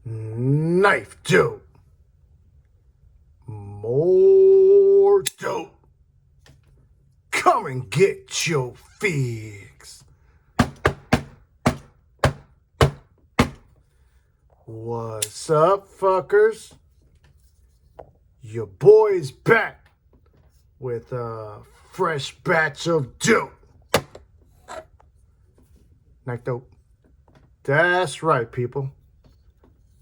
KnifeDope. More dope. Come and get your fix. What's up, fuckers? Your boy's back with a fresh batch of dope. KnifeDope. That's right, people.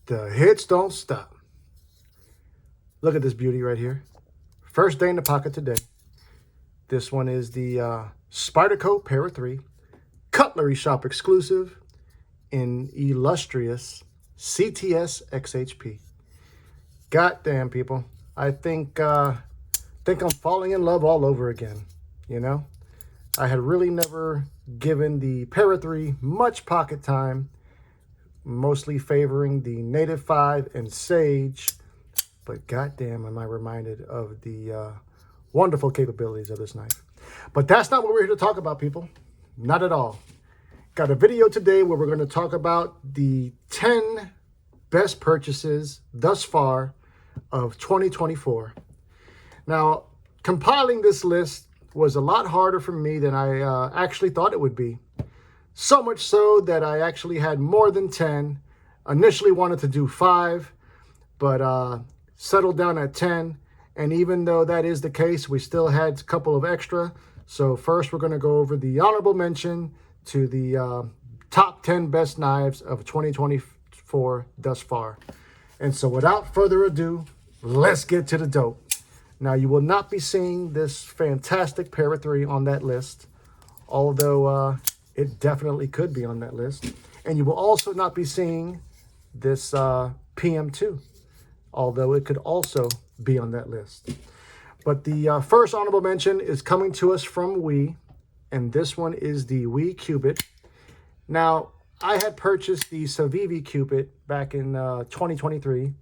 The hits don't stop. Look at this beauty right here. First day in the pocket today. This one is the Spyderco Para 3 Cutlery Shop exclusive in illustrious CTS XHP. Goddamn, people. I think I'm falling in love all over again, you know? I had really never given the Para 3 much pocket time, mostly favoring the Native 5 and Sage, but goddamn am I reminded of the wonderful capabilities of this knife. But that's not what we're here to talk about, people. Not at all. Got a video today where we're going to talk about the 10 best purchases thus far of 2024. Now, compiling this list was a lot harder for me than I actually thought it would be. So much so that I actually had more than 10. Initially wanted to do 5, but settled down at 10. And even though that is the case, we still had a couple of extra. So first we're going to go over the honorable mention to the top 10 best knives of 2024 thus far. And so without further ado, let's get to the dope. Now, you will not be seeing this fantastic Para 3 on that list, although it definitely could be on that list. And you will also not be seeing this PM2, although it could also be on that list. But the first honorable mention is coming to us from WE, and this one is the WE Cupid. Now, I had purchased the Civivi Cupid back in 2023.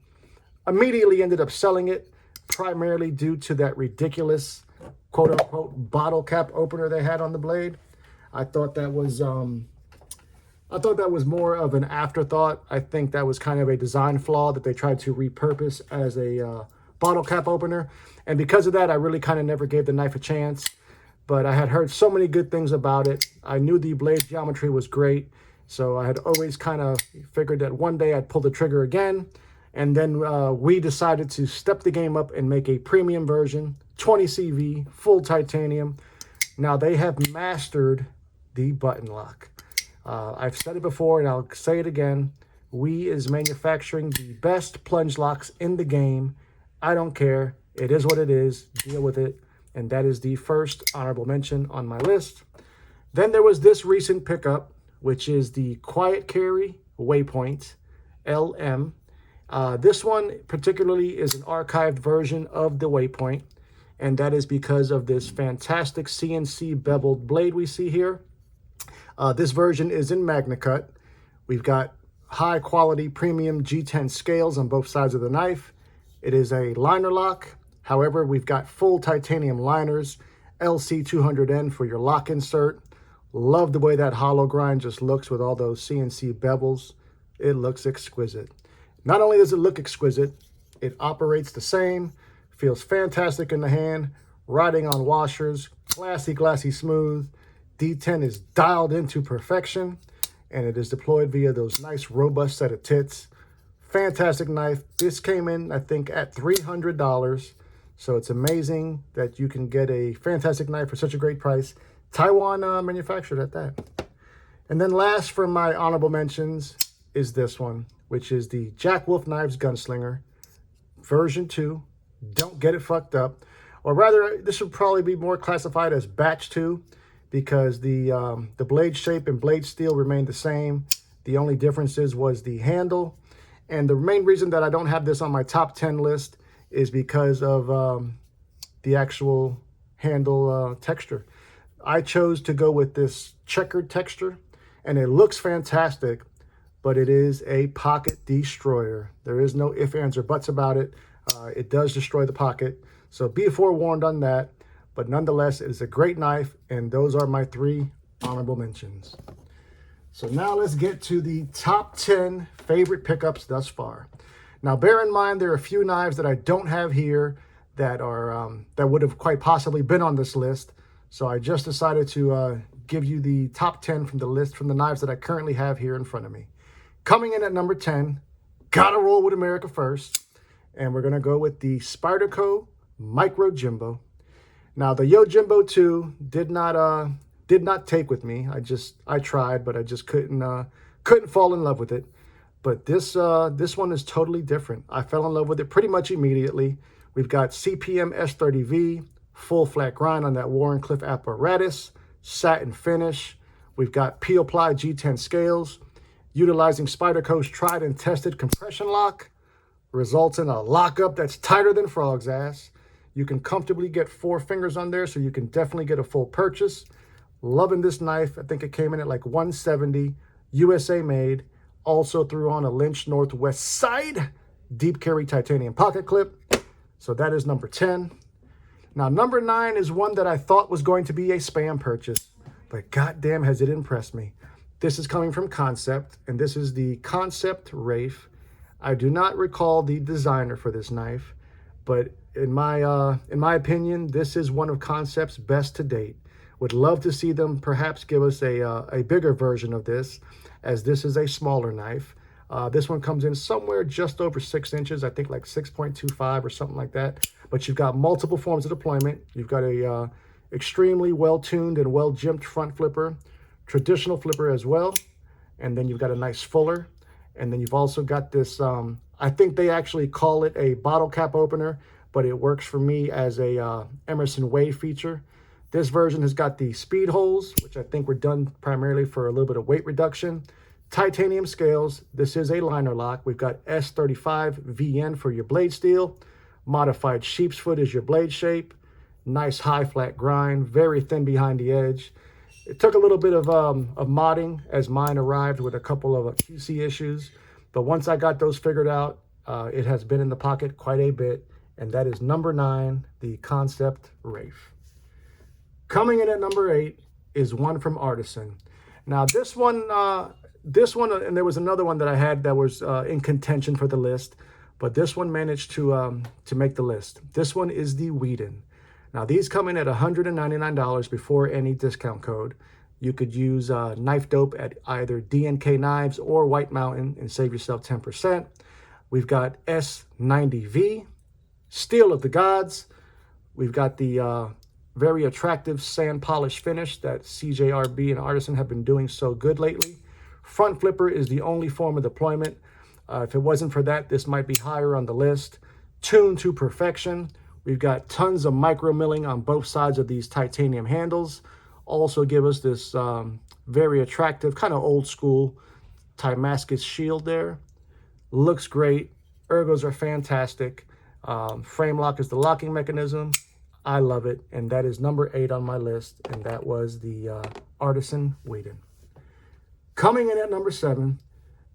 Immediately ended up selling it, primarily due to that ridiculous quote-unquote bottle cap opener they had on the blade. I thought that was more of an afterthought. I think that was kind of a design flaw that they tried to repurpose as a bottle cap opener. And because of that, I really kind of never gave the knife a chance. But I had heard so many good things about it. I knew the blade geometry was great. So I had always kind of figured that one day I'd pull the trigger again. And then we decided to step the game up and make a premium version, 20 CV, full titanium. Now they have mastered the button lock. I've said it before and I'll say it again. WE is manufacturing the best plunge locks in the game. I don't care. It is what it is. Deal with it. And that is the first honorable mention on my list. Then there was this recent pickup, which is the Quiet Carry Waypoint LM. This one particularly is an archived version of the Waypoint, and that is because of this fantastic CNC beveled blade we see here. This version is in Magna Cut. We've got high quality premium G10 scales on both sides of the knife. It is a liner lock. However, we've got full titanium liners, LC200N for your lock insert. Love the way that hollow grind just looks with all those CNC bevels. It looks exquisite. Not only does it look exquisite, it operates the same, feels fantastic in the hand, riding on washers, glassy smooth. D10 is dialed into perfection, and it is deployed via those nice robust set of tits. Fantastic knife. This came in, I think, at $300. So it's amazing that you can get a fantastic knife for such a great price. Taiwan manufactured at that. And then last for my honorable mentions is this one, which is the Jack Wolf Knives Gunslinger version 2. Don't get it fucked up. Or rather, this would probably be more classified as batch 2 because the blade shape and blade steel remained the same. The only differences was the handle. And the main reason that I don't have this on my top 10 list is because of the actual handle texture. I chose to go with this checkered texture, and it looks fantastic, but it is a pocket destroyer. There is no ifs, ands, or buts about it. It does destroy the pocket, so be forewarned on that. But nonetheless, it is a great knife, and those are my 3 honorable mentions. So now let's get to the top 10 favorite pickups thus far. Now, bear in mind, there are a few knives that I don't have here that are that would have quite possibly been on this list. So I just decided to give you the top 10 from the list from the knives that I currently have here in front of me. Coming in at number 10, gotta roll with America first. And we're gonna go with the Spyderco Micro Jimbo. Now, the Yojimbo 2 did not take with me. I tried, but I just couldn't fall in love with it. But this one is totally different. I fell in love with it pretty much immediately. We've got CPM S30V, full flat grind on that Wharncliffe apparatus, satin finish. We've got P-Ply G10 scales, utilizing Spyderco's tried and tested compression lock, results in a lockup that's tighter than frog's ass. You can comfortably get 4 fingers on there, so you can definitely get a full purchase. Loving this knife. I think it came in at like $170, USA made. Also threw on a Lynch Northwest side deep carry titanium pocket clip. So that is number 10. Now, number 9 is one that I thought was going to be a spam purchase, but goddamn has it impressed me. This is coming from Concept, and this is the Concept Wraith. I do not recall the designer for this knife, but in my opinion, this is one of Concept's best to date. Would love to see them perhaps give us a bigger version of this, as this is a smaller knife. This one comes in somewhere just over 6 inches, I think like 6.25 or something like that. But you've got multiple forms of deployment. You've got a extremely well-tuned and well-jimped front flipper, traditional flipper as well, and then you've got a nice fuller. And then you've also got this, I think they actually call it a bottle cap opener, but it works for me as a Emerson Wave feature. This version has got the speed holes, which I think were done primarily for a little bit of weight reduction. Titanium scales. This is a liner lock. We've got S35 VN for your blade steel. Modified sheep's foot is your blade shape. Nice high flat grind, very thin behind the edge. It took a little bit of modding as mine arrived with a couple of QC issues. But once I got those figured out, it has been in the pocket quite a bit. And that is number 9, the Concept Wraith. Coming in at number 8 is one from Artisan. Now this one, and there was another one that I had that was in contention for the list, but this one managed to make the list. This one is the Whedon. Now these come in at $199 before any discount code. You could use KnifeDope at either DNK Knives or White Mountain and save yourself 10%. We've got S90V, Steel of the Gods. We've got the very attractive sand polish finish that CJRB and Artisan have been doing so good lately. Front flipper is the only form of deployment. If it wasn't for that, this might be higher on the list. Tuned to perfection. We've got tons of micro milling on both sides of these titanium handles. Also give us this very attractive, kind of old school Damascus shield there. Looks great. Ergos are fantastic. Frame lock is the locking mechanism. I love it. And that is number 8 on my list. And that was the Artisan Whedon. Coming in at number 7,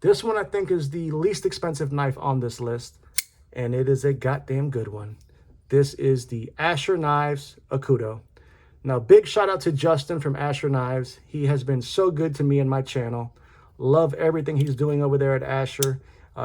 this one I think is the least expensive knife on this list. And it is a goddamn good one. This is the Asher Knives Akuto. Now, big shout out to Justin from Asher Knives. He has been so good to me and my channel. Love everything he's doing over there at Asher.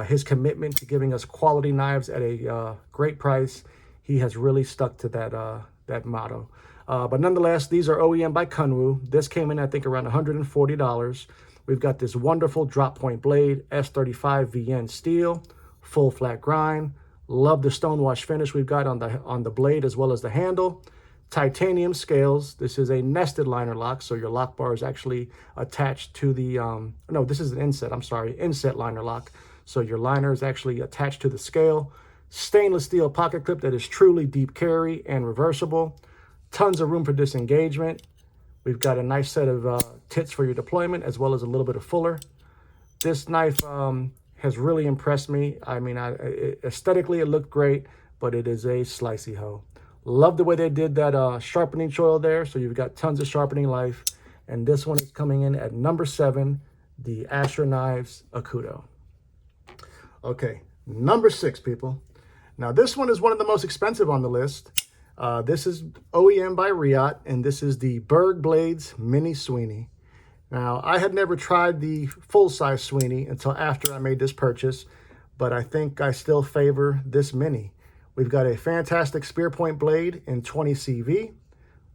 His commitment to giving us quality knives at a great price. He has really stuck to that motto. But nonetheless, these are OEM by Kunwu. This came in, I think, around $140. We've got this wonderful drop point blade, S35 VN steel, full flat grind. Love the stonewash finish we've got on the blade as well as the handle. Titanium scales. This is a nested liner lock, so your lock bar is actually attached to the, no, this is an inset, I'm sorry, inset liner lock. So your liner is actually attached to the scale. Stainless steel pocket clip that is truly deep carry and reversible. Tons of room for disengagement. We've got a nice set of tits for your deployment as well as a little bit of fuller. This knife has really impressed me. I mean, aesthetically it looked great, but it is a slicey hoe. Love the way they did that sharpening choil there. So you've got tons of sharpening life. And this one is coming in at number 7, the Asher Knives Akuto. Okay, number 6, people. Now this one is one of the most expensive on the list. This is OEM by Riot, and this is the Berg Blades Mini Sweeney. Now, I had never tried the full-size Sweeney until after I made this purchase, but I think I still favor this mini. We've got a fantastic spear point blade in 20 CV.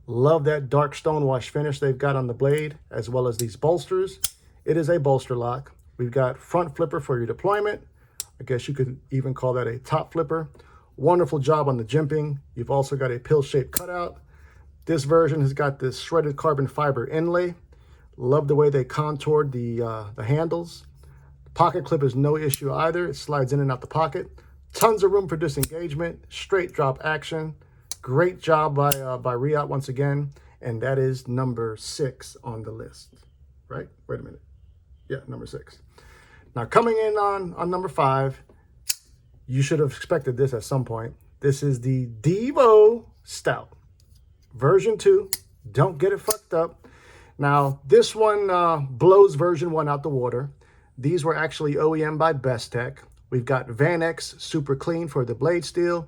Love that dark stonewash finish they've got on the blade, as well as these bolsters. It is a bolster lock. We've got front flipper for your deployment. I guess you could even call that a top flipper. Wonderful job on the jimping. You've also got a pill-shaped cutout. This version has got this shredded carbon fiber inlay. Love the way they contoured the handles. The pocket clip is no issue either. It slides in and out the pocket. Tons of room for disengagement. Straight drop action. Great job by Riot once again. And that is number 6 on the list. Right? Wait a minute. Yeah, number 6. Now coming in on number 5, you should have expected this at some point. This is the Devo Stout. Version 2. Don't get it fucked up. Now, this one blows version 1 out the water. These were actually OEM by Best Tech. We've got Van X Super Clean for the blade steel.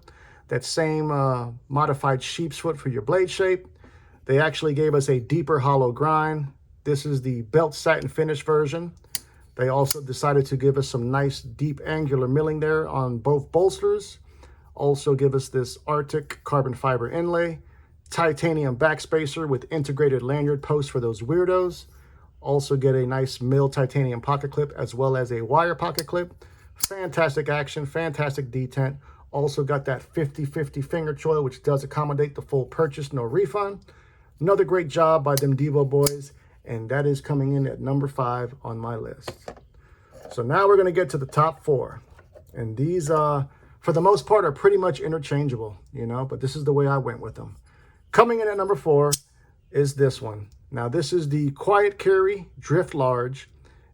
That same modified sheep's foot for your blade shape. They actually gave us a deeper hollow grind. This is the belt satin finish version. They also decided to give us some nice deep angular milling there on both bolsters. Also give us this Arctic carbon fiber inlay. Titanium backspacer with integrated lanyard posts for those weirdos. Also get a nice mill titanium pocket clip as well as a wire pocket clip. Fantastic action, fantastic detent. Also got that 50-50 finger choil, which does accommodate the full purchase, no refund. Another great job by them Devo boys, and that is coming in at number 5 on my list. So now we're gonna get to the top 4. And these, for the most part, are pretty much interchangeable, you know, but this is the way I went with them. Coming in at number 4 is this one. Now, this is the Quiet Carry Drift Large.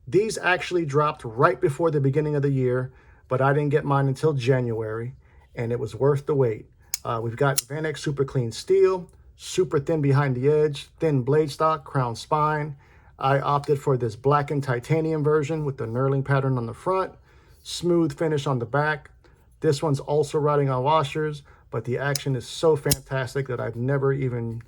These actually dropped right before the beginning of the year, but I didn't get mine until January, and it was worth the wait. We've got Van X Super Clean Steel, super thin behind the edge, thin blade stock, crown spine. I opted for this blackened titanium version with the knurling pattern on the front, smooth finish on the back. This one's also riding on washers, but the action is so fantastic that I've never even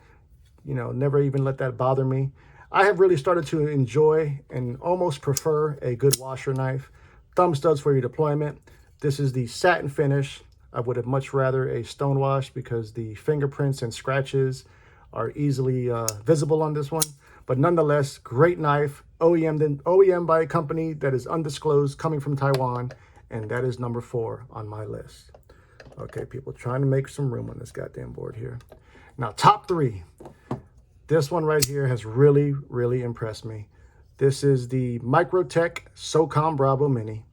let that bother me. I have really started to enjoy and almost prefer a good washer knife. Thumb studs for your deployment. This is the satin finish. I would have much rather a stonewash because the fingerprints and scratches are easily visible on this one. But nonetheless, great knife. OEM by a company that is undisclosed, coming from Taiwan, and that is number 4 on my list. Okay, people, trying to make some room on this goddamn board here. Now, top 3. This one right here has really, really impressed me. This is the Microtech SOCOM Bravo Mini.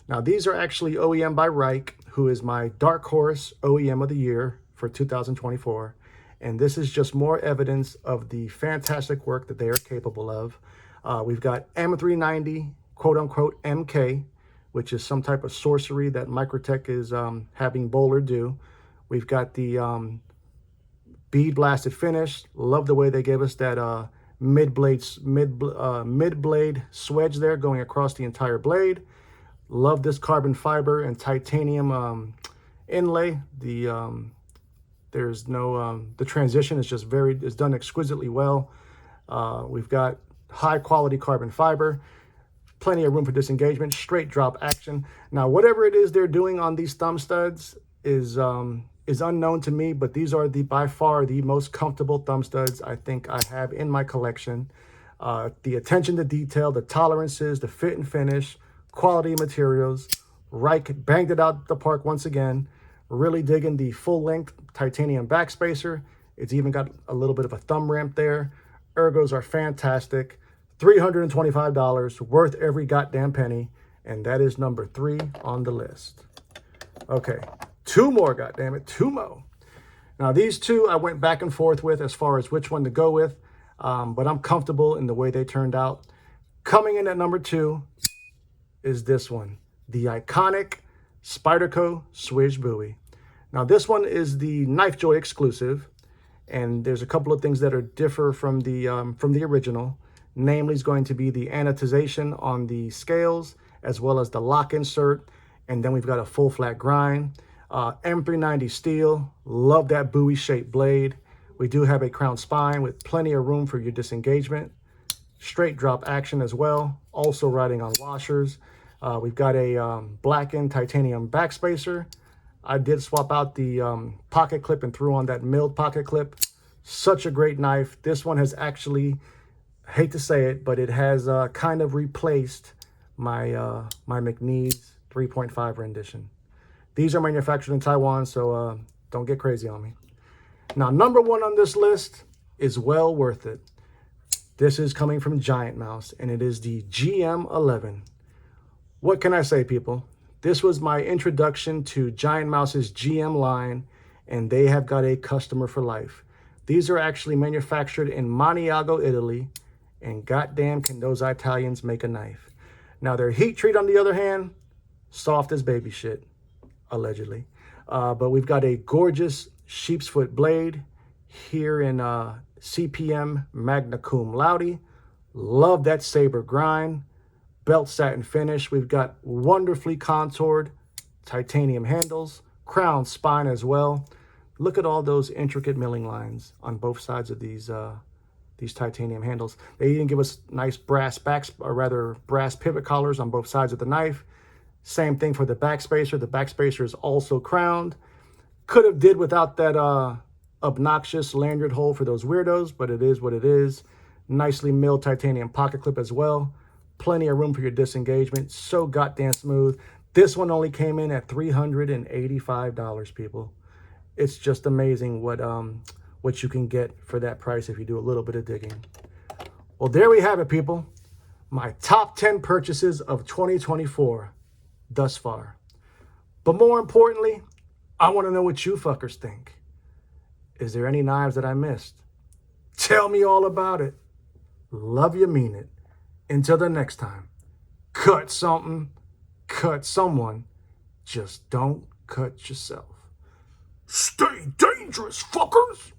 Now, these are actually OEM by Reich, who is my dark horse OEM of the year for 2024. And this is just more evidence of the fantastic work that they are capable of. We've got M390, quote unquote, MK, which is some type of sorcery that Microtech is having Bowler do. We've got the bead blasted finish. Love the way they gave us that mid-blade swedge there going across the entire blade. Love this carbon fiber and titanium inlay. The transition is just is done exquisitely well. We've got high quality carbon fiber, plenty of room for disengagement, straight drop action. Now, whatever it is they're doing on these thumb studs is unknown to me, but these are by far the most comfortable thumb studs I think I have in my collection. The attention to detail, the tolerances, the fit and finish, quality materials. Reich banged it out the park once again. Really digging the full-length titanium backspacer. It's even got a little bit of a thumb ramp there. Ergos are fantastic. $325, worth every goddamn penny. And that is number 3 on the list. Okay, 2 more, goddammit, 2 more. Now, these 2 I went back and forth with as far as which one to go with, but I'm comfortable in the way they turned out. Coming in at number 2 is this one, the iconic Spyderco Swish Buoy. Now, this one is the KnifeJoy exclusive, and there's a couple of things that are differ from the original. Namely, is going to be the anodization on the scales, as well as the lock insert, and then we've got a full flat grind. M390 steel, love that buoy shaped blade. We do have a crown spine with plenty of room for your disengagement. straight drop action as well. Also riding on washers. We've got a blackened titanium backspacer. I did swap out the pocket clip and threw on that milled pocket clip. Such a great knife. This one has actually, hate to say it, but it has kind of replaced my my McNeed's 3.5 rendition. These are manufactured in Taiwan, so don't get crazy on me. Now, number one on this list is well worth it. This is coming from Giant Mouse, and it is the GM11. What can I say, people? This was my introduction to Giant Mouse's GM line, and they have got a customer for life. These are actually manufactured in Maniago, Italy, and goddamn can those Italians make a knife. Now, their heat treat, on the other hand, soft as baby shit, allegedly. But we've got a gorgeous sheep's foot blade here in CPM Magna Cum Laude. Love that saber grind. Belt satin finish. We've got wonderfully contoured titanium handles, crown spine as well. Look at all those intricate milling lines on both sides of these titanium handles. They even give us nice brass backs, or rather brass pivot collars on both sides of the knife. Same thing for the backspacer. The backspacer is also crowned. Could have did without that obnoxious lanyard hole for those weirdos, but it is what it is. Nicely milled titanium pocket clip as well. Plenty of room for your disengagement. So goddamn smooth. This one only came in at $385, people. It's just amazing what you can get for that price if you do a little bit of digging. Well, there we have it, people. My top 10 purchases of 2024 thus far. But more importantly, I want to know what you fuckers think. Is there any knives that I missed? Tell me all about it. Love you, mean it. Until the next time, cut something, cut someone. Just don't cut yourself. Stay dangerous, fuckers!